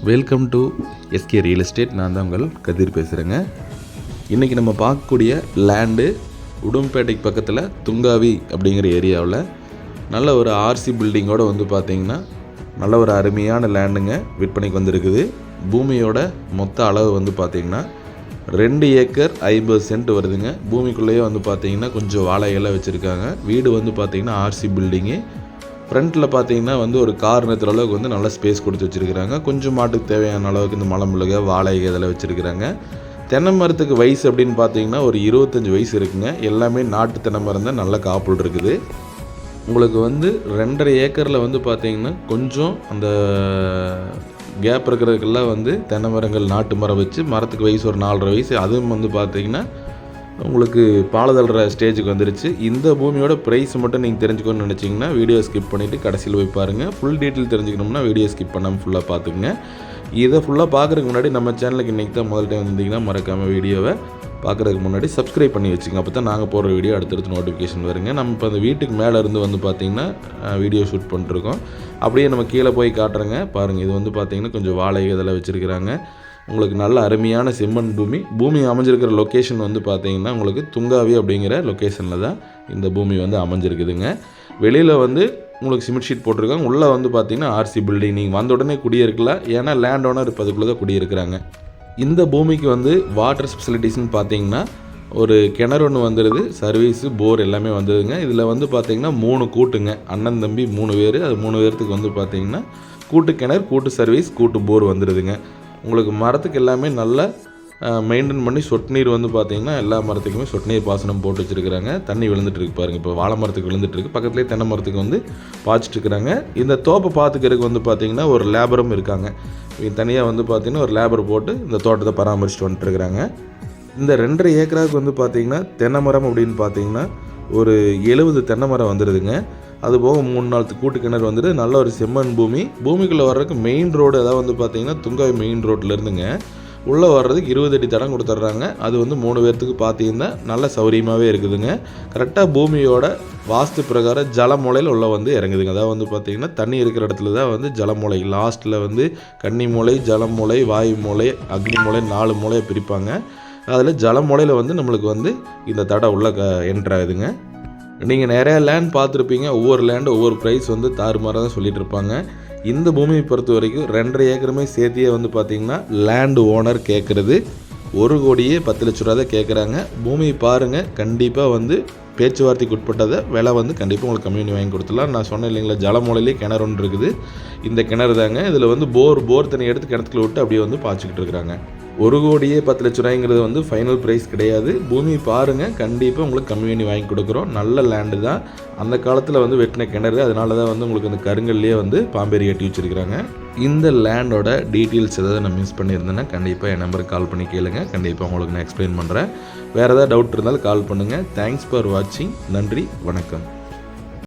Welcome to SK real estate. நான் தான் உங்கள் கதிர் பேசுகிறேங்க. இன்றைக்கி நம்ம பார்க்கக்கூடிய லேண்டு உடும்பேட்டைக்கு பக்கத்தில் துங்காவி அப்படிங்கிற ஏரியாவில் நல்ல ஒரு ஆர்சி பில்டிங்கோடு வந்து பார்த்திங்கன்னா நல்ல ஒரு அருமையான லேண்டுங்க விற்பனைக்கு வந்திருக்குது. பூமியோட மொத்த அளவு வந்து பார்த்திங்கன்னா 2 ஏக்கர் 50 சென்ட் வருதுங்க. பூமிக்குள்ளேயே வந்து பார்த்திங்கன்னா கொஞ்சம் வாழையெல்லாம் வச்சுருக்காங்க. வீடு வந்து பார்த்திங்கன்னா ஆர்சி பில்டிங்கு. ஃப்ரண்ட்டில் பார்த்தீங்கன்னா வந்து ஒரு கார் நிறுத்துற அளவுக்கு வந்து நல்ல ஸ்பேஸ் கொடுத்து வச்சுருக்கிறாங்க. கொஞ்சம் மாட்டுக்கு தேவையான அளவுக்கு இந்த மலமுழுக வாழை இதெல்லாம் வச்சுருக்கிறாங்க. தென்னை மரத்துக்கு வயசு அப்படின்னு பார்த்தீங்கன்னா ஒரு 25 வயசு இருக்குங்க. எல்லாமே நாட்டு தென்னை மரம் தான், நல்ல காப்புள் இருக்குது. உங்களுக்கு வந்து 2.5 ஏக்கரில் வந்து பார்த்தீங்கன்னா கொஞ்சம் அந்த கேப் இருக்கிறதுக்கெல்லாம் வந்து தென்னை மரங்கள் நாட்டு மரம் வச்சு மரத்துக்கு வயசு ஒரு 4.5 வயசு. அதுவும் வந்து பார்த்தீங்கன்னா உங்களுக்கு பாலதல்ற ஸ்டேஜுக்கு வந்துருச்சு. இந்த பூமியோட ப்ரைஸ் மட்டும் நீங்கள் தெரிஞ்சுக்கணும்னு நினச்சிங்கன்னா வீடியோ ஸ்கிப் பண்ணிவிட்டு கடைசியில் போய் பாருங்கள். ஃபுல் டீட்டெயில் தெரிஞ்சுக்கணும்னா வீடியோ ஸ்கிப் பண்ணாமல் ஃபுல்லாக பார்த்துக்குங்க. இதை ஃபுல்லாக பார்க்குறதுக்கு முன்னாடி நம்ம சேனலுக்கு இன்றைக்கி தான் முதல் டைம் வந்தீங்கன்னா மறக்காமல் வீடியோவை பார்க்குறதுக்கு முன்னாடி சப்ஸ்கிரைப் பண்ணி வச்சுங்க. அப்போ தான் நாங்கள் போடுற வீடியோ அடுத்தடுத்து நோட்டிஃபிகேஷன் வருங்க. நம்ம இப்போ அந்த வீட்டுக்கு மேலே இருந்து வந்து பார்த்திங்கன்னா வீடியோ ஷூட் பண்ணிட்டுருக்கோம். அப்படியே நம்ம கீழே போய் காட்டுறேங்க பாருங்கள். இது வந்து பார்த்திங்கன்னா கொஞ்சம் வாழை இதெல்லாம் வச்சுருக்கிறாங்க. உங்களுக்கு நல்ல அருமையான செம்மண் பூமி அமைஞ்சிருக்கிற லொக்கேஷன் வந்து பார்த்திங்கன்னா உங்களுக்கு துங்காவி அப்படிங்கிற லொக்கேஷனில் தான் இந்த பூமி வந்து அமைஞ்சிருக்குதுங்க. வெளியில் வந்து உங்களுக்கு சிமெண்ட் ஷீட் போட்டிருக்காங்க. உள்ளே வந்து பார்த்திங்கன்னா ஆர்சி பில்டிங். நீங்கள் வந்த உடனே குடியிருக்கலாம், ஏன்னா லேண்ட் ஓனர் இப்போ அதுக்குள்ளே தான் குடியிருக்கிறாங்க. இந்த பூமிக்கு வந்து வாட்டர் ஃபெசிலிட்டிஸ்னு பார்த்திங்கன்னா ஒரு கிணறு ஒன்று வந்துடுது, சர்வீஸு போர் எல்லாமே வந்துடுதுங்க. இதில் வந்து பார்த்திங்கன்னா 3 கூட்டுங்க, அண்ணன் தம்பி 3 பேர். அது 3 பேர்த்துக்கு வந்து பார்த்திங்கன்னா கூட்டு கிணறு, கூட்டு சர்வீஸ், கூட்டு போர் வந்துடுதுங்க. உங்களுக்கு மரத்துக்கு எல்லாமே நல்லா மெயின்டைன் பண்ணி சொட்டு நீர் வந்து பார்த்திங்கன்னா எல்லா மரத்துக்குமே சொட்டு நீர் பாசனம் போட்டு வச்சுருக்கிறாங்க. தண்ணி விழுந்துட்டுருக்கு பாருங்கள். இப்போ வாழை மரத்துக்கு விழுந்துட்டுருக்கு, பக்கத்துலேயே தென்னை மரத்துக்கு வந்து பாய்ச்சிட்ருக்குறாங்க. இந்த தோப்பை பார்த்துக்கிறதுக்கு வந்து பார்த்திங்கன்னா ஒரு லேபரும் இருக்காங்க. தனியாக வந்து பார்த்திங்கன்னா ஒரு லேபர் போட்டு இந்த தோட்டத்தை பராமரிச்சுட்டு வந்துட்டுருக்குறாங்க. இந்த 2.5 ஏக்கராவுக்கு வந்து பார்த்திங்கன்னா தென்னை மரம் அப்படின்னு பார்த்திங்கன்னா ஒரு 70 தென்னை மரம் வந்துடுதுங்க. அதுபோக 3-4 கூட்டு கிணறு வந்துட்டு நல்ல ஒரு செம்மண் பூமிக்குள்ளே வர்றதுக்கு மெயின் ரோடு, அதாவது வந்து பார்த்திங்கன்னா துங்காவி மெயின் ரோட்லேருந்துங்க உள்ளே வர்றதுக்கு 20 அடி தடம் கொடுத்துட்றாங்க. அது வந்து 3 பேர்த்துக்கு பார்த்திங்கன்னா நல்ல சௌரியமாகவே இருக்குதுங்க. கரெக்டாக பூமியோட வாஸ்து பிரகாரம் ஜலமூலையில் உள்ள வந்து இறங்குதுங்க. அதாவது வந்து பார்த்திங்கன்னா தண்ணி இருக்கிற இடத்துல தான் வந்து ஜலமூலை, லாஸ்ட்டில் வந்து கன்னி மூலை, ஜலமூலை, வாயு மூலை, அக்னி மூலை 4 மூலையை பிரிப்பாங்க. அதில் ஜலமூலையில் வந்து நம்மளுக்கு வந்து இந்த தடம் உள்ள என்ட்ராகுதுங்க. நீங்கள் நிறையா லேண்ட் பார்த்துருப்பீங்க. ஒவ்வொரு லேண்டு ஒவ்வொரு ப்ரைஸ் வந்து தாறுமாறாக தான் சொல்லிகிட்டு இருப்பாங்க. இந்த பூமியை பொறுத்த வரைக்கும் 2.5 ஏக்கருமே சேர்த்தியே வந்து பார்த்திங்கன்னா லேண்டு ஓனர் கேட்குறது 1,10 லட்ச ரூபா தான் கேட்குறாங்க. பூமியை பாருங்கள், கண்டிப்பாக வந்து பேச்சுவார்த்தைக்கு உட்பட்டதை விலை வந்து கண்டிப்பாக உங்களுக்கு கம்மி பண்ணி வாங்கி கொடுத்துடலாம். நான் சொன்னேன் இல்லைங்களா, ஜலமூலையிலே கிணறு ஒன்று இருக்குது. இந்த கிணறு தாங்க. இதில் வந்து போர் தண்ணி எடுத்து கிணத்துக்குள்ள விட்டு அப்படியே வந்து பாய்ச்சிக்கிட்டு இருக்கிறாங்க. 1,10 லட்ச ரூபாய்ங்கிறது வந்து ஃபைனல் ப்ரைஸ் கிடையாது. பூமி பாருங்கள், கண்டிப்பாக உங்களுக்கு கம்மி பண்ணி வாங்கி கொடுக்குறோம். நல்ல லேண்டு தான். அந்த காலத்தில் வந்து வெட்டின கிணறு, அதனால தான் வந்து உங்களுக்கு அந்த கருங்கல்லையே வந்து பாம்பேரி கட்டி வச்சுருக்கிறாங்க. இந்த லேண்டோட டீட்டெயில்ஸ் ஏதாவது நான் மிஸ் பண்ணியிருந்தேன்னா கண்டிப்பாக என் நம்பருக்கு கால் பண்ணி கேளுங்க. கண்டிப்பாக உங்களுக்கு நான் எக்ஸ்பிளைன் பண்ணுறேன். வேறு ஏதாவது டவுட் இருந்தாலும் கால் பண்ணுங்கள். தேங்க்ஸ் ஃபார் வாட்சிங். நன்றி, வணக்கம்.